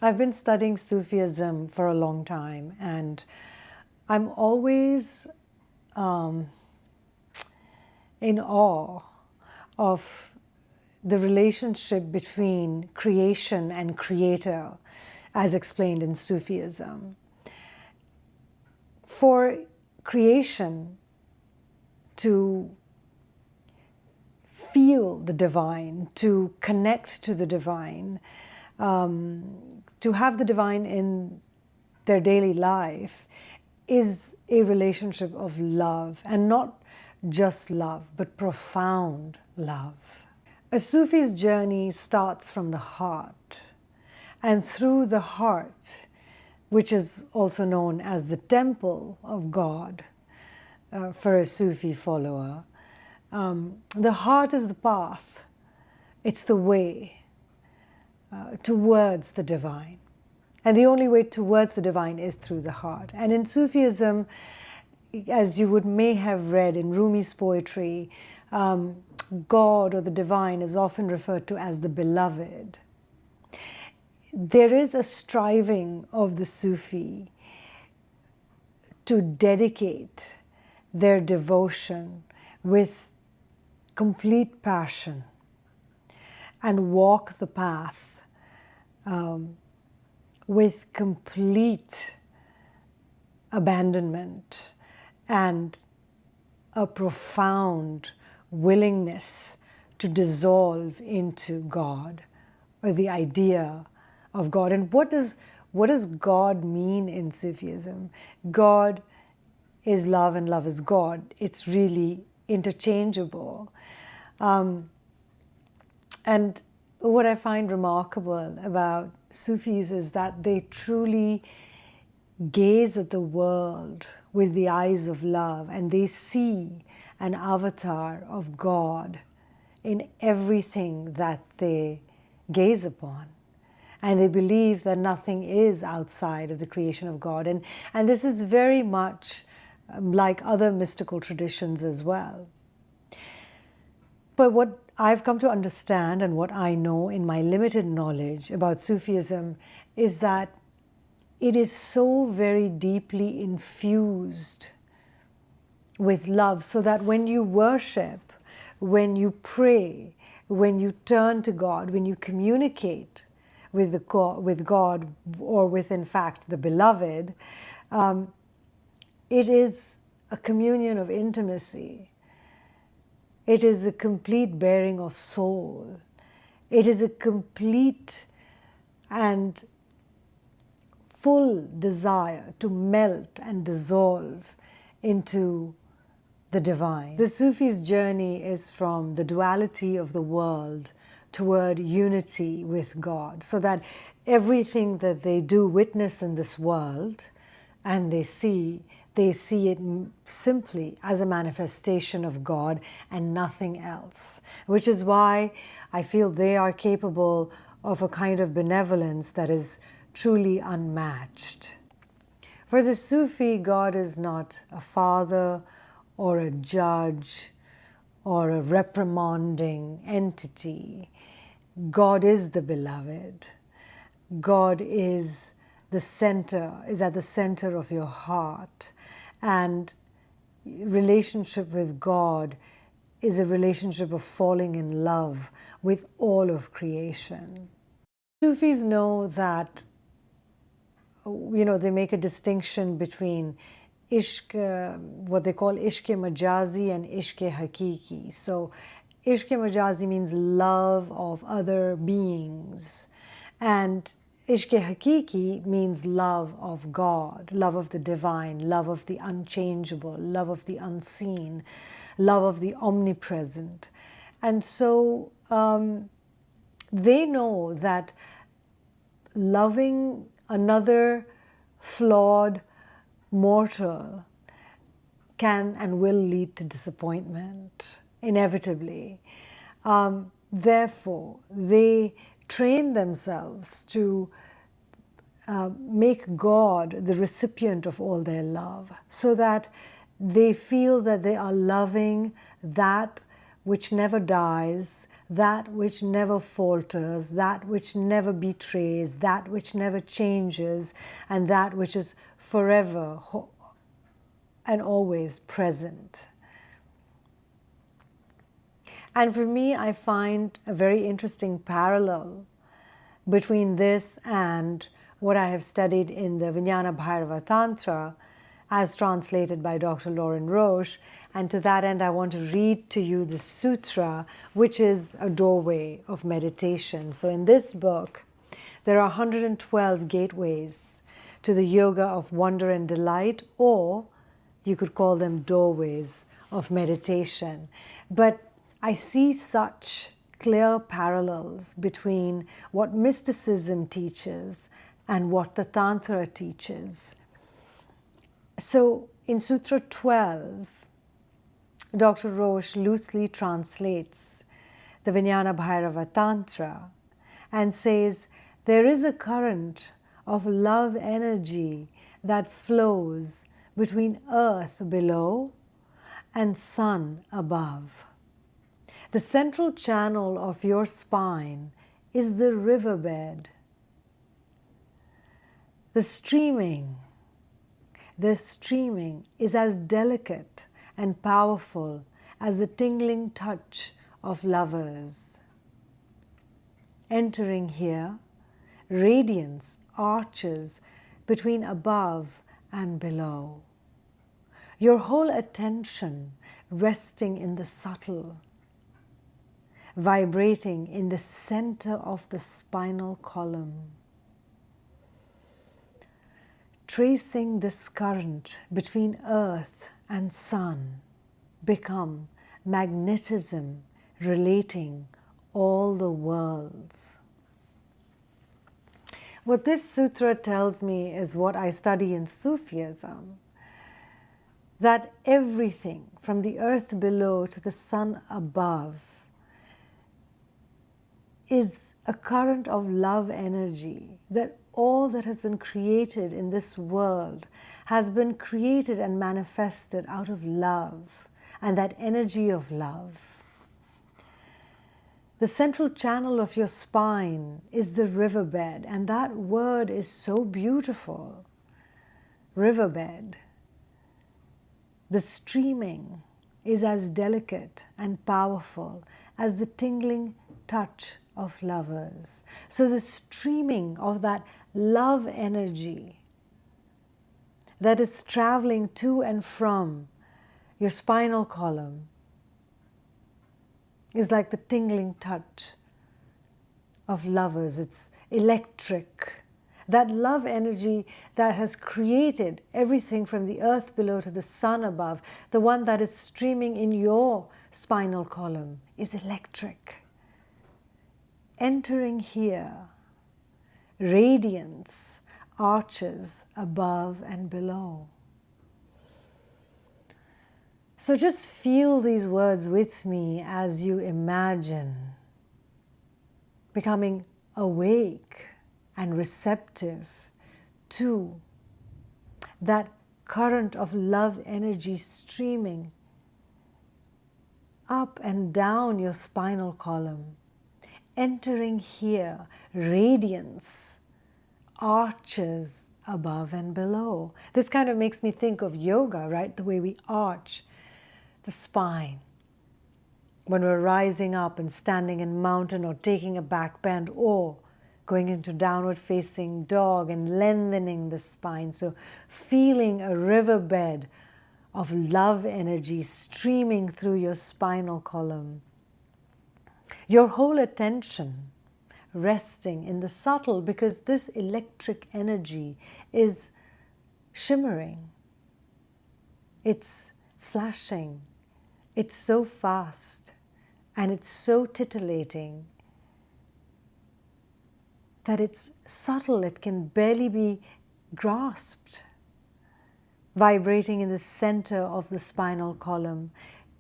I've been studying Sufism for a long time, and I'm always in awe of the relationship between creation and creator, as explained in Sufism. For creation to feel the divine, to connect to the divine, to have the divine in their daily life is a relationship of love, and not just love, but profound love. A Sufi's journey starts from the heart, and through the heart, which is also known as the temple of God for a Sufi follower. The heart is the path, it's the way towards the divine. And the only way towards the divine is through the heart. And in Sufism, as you may have read in Rumi's poetry, God or the divine is often referred to as the beloved. There is a striving of the Sufi to dedicate their devotion with complete passion and walk the path with complete abandonment and a profound willingness to dissolve into God, or the idea of God. And what does God mean in Sufism? God is love and love is God. It's really interchangeable. And what I find remarkable about Sufis is that they truly gaze at the world with the eyes of love, and they see an avatar of God in everything that they gaze upon. And they believe that nothing is outside of the creation of God. And this is very much like other mystical traditions as well. But what I've come to understand, and what I know in my limited knowledge about Sufism, is that it is so very deeply infused with love, so that when you worship, when you pray, when you turn to God, when you communicate with God, or with, in fact, the beloved, it is a communion of intimacy. It is a complete bearing of soul. It is a complete and full desire to melt and dissolve into the divine. The Sufi's journey is from the duality of the world toward unity with God, so that everything that they do witness in this world and they see it simply as a manifestation of God and nothing else, which is why I feel they are capable of a kind of benevolence that is truly unmatched. For the Sufi, God is not a father or a judge or a reprimanding entity. God is the beloved. God is the center, is at the center of your heart. And relationship with God is a relationship of falling in love with all of creation. Sufis know that, they make a distinction between ishq, what they call ishq majazi and ishq hakiki. So ishq majazi means love of other beings, and ishq hakiki means love of God, love of the divine, love of the unchangeable, love of the unseen, love of the omnipresent. And so they know that loving another flawed mortal can and will lead to disappointment, inevitably. Therefore, they train themselves to make God the recipient of all their love, so that they feel that they are loving that which never dies, that which never falters, that which never betrays, that which never changes, and that which is forever and always present. And for me, I find a very interesting parallel between this and what I have studied in the Vijnana Bhairava Tantra, as translated by Dr. Lorin Roche. And to that end, I want to read to you the sutra, which is a doorway of meditation. So in this book, there are 112 gateways to the yoga of wonder and delight, or you could call them doorways of meditation. But I see such clear parallels between what mysticism teaches and what the Tantra teaches. So in Sutra 12, Dr. Roche loosely translates the Vijnana Bhairava Tantra and says, there is a current of love energy that flows between earth below and sun above. The central channel of your spine is the riverbed. The streaming is as delicate and powerful as the tingling touch of lovers. Entering here, radiance arches between above and below. Your whole attention resting in the subtle, vibrating in the center of the spinal column. Tracing this current between earth and sun, become magnetism relating all the worlds. What this sutra tells me is what I study in Sufism, that everything from the earth below to the sun above is a current of love energy, that all that has been created in this world has been created and manifested out of love and that energy of love. The central channel of your spine is the riverbed, and that word is so beautiful. Riverbed. The streaming is as delicate and powerful as the tingling touch of lovers. So the streaming of that love energy that is traveling to and from your spinal column is like the tingling touch of lovers. It's electric. That love energy that has created everything from the earth below to the sun above, the one that is streaming in your spinal column, is electric. Entering here, radiance arches above and below. So just feel these words with me as you imagine becoming awake and receptive to that current of love energy streaming up and down your spinal column. Entering here, radiance arches above and below. This kind of makes me think of yoga, right? The way we arch the spine when we're rising up and standing in mountain or taking a back bend or going into downward facing dog and lengthening the spine. So feeling a riverbed of love energy streaming through your spinal column. Your whole attention resting in the subtle, because this electric energy is shimmering. It's flashing. It's so fast and it's so titillating that it's subtle, it can barely be grasped. Vibrating in the center of the spinal column,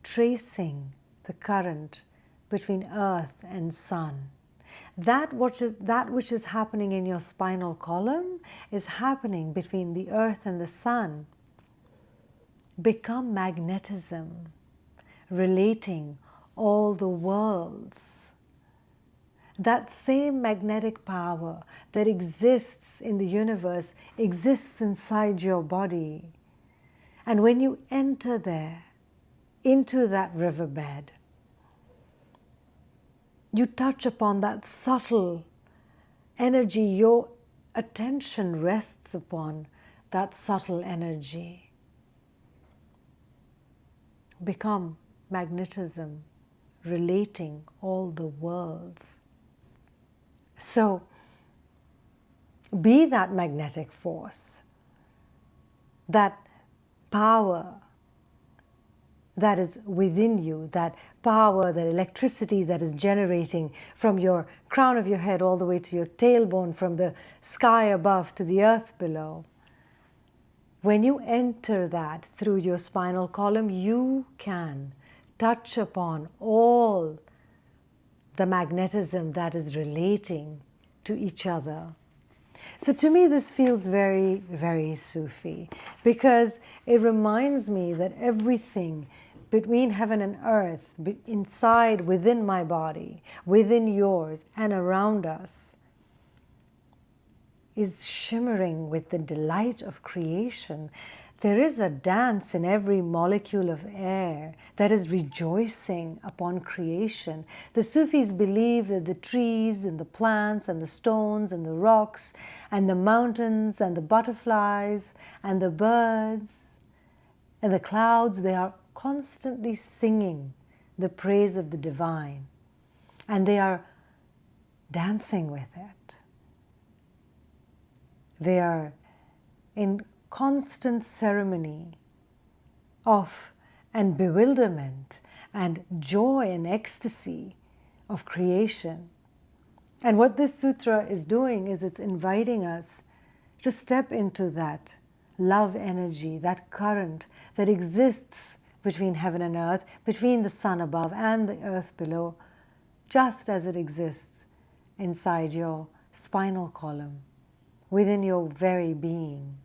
tracing the current between earth and sun. That which is happening in your spinal column is happening between the earth and the sun. Become magnetism, relating all the worlds. that same magnetic power that exists in the universe exists inside your body. And when you enter there, into that riverbed, you touch upon that subtle energy. Your attention rests upon that subtle energy. Become magnetism, relating all the worlds. So, be that magnetic force, that power that is within you, that power, that electricity that is generating from your crown of your head all the way to your tailbone, from the sky above to the earth below. When you enter that through your spinal column, you can touch upon all the magnetism that is relating to each other. So to me, this feels very, very Sufi, because it reminds me that everything between heaven and earth, inside, within my body, within yours, and around us, is shimmering with the delight of creation. There is a dance in every molecule of air that is rejoicing upon creation. The Sufis believe that the trees and the plants and the stones and the rocks and the mountains and the butterflies and the birds and the clouds, they are constantly singing the praise of the divine, and they are dancing with it. They are in constant ceremony of and bewilderment and joy and ecstasy of creation. And what this sutra is doing is it's inviting us to step into that love energy, that current that exists between heaven and earth, between the sun above and the earth below, just as it exists inside your spinal column, within your very being.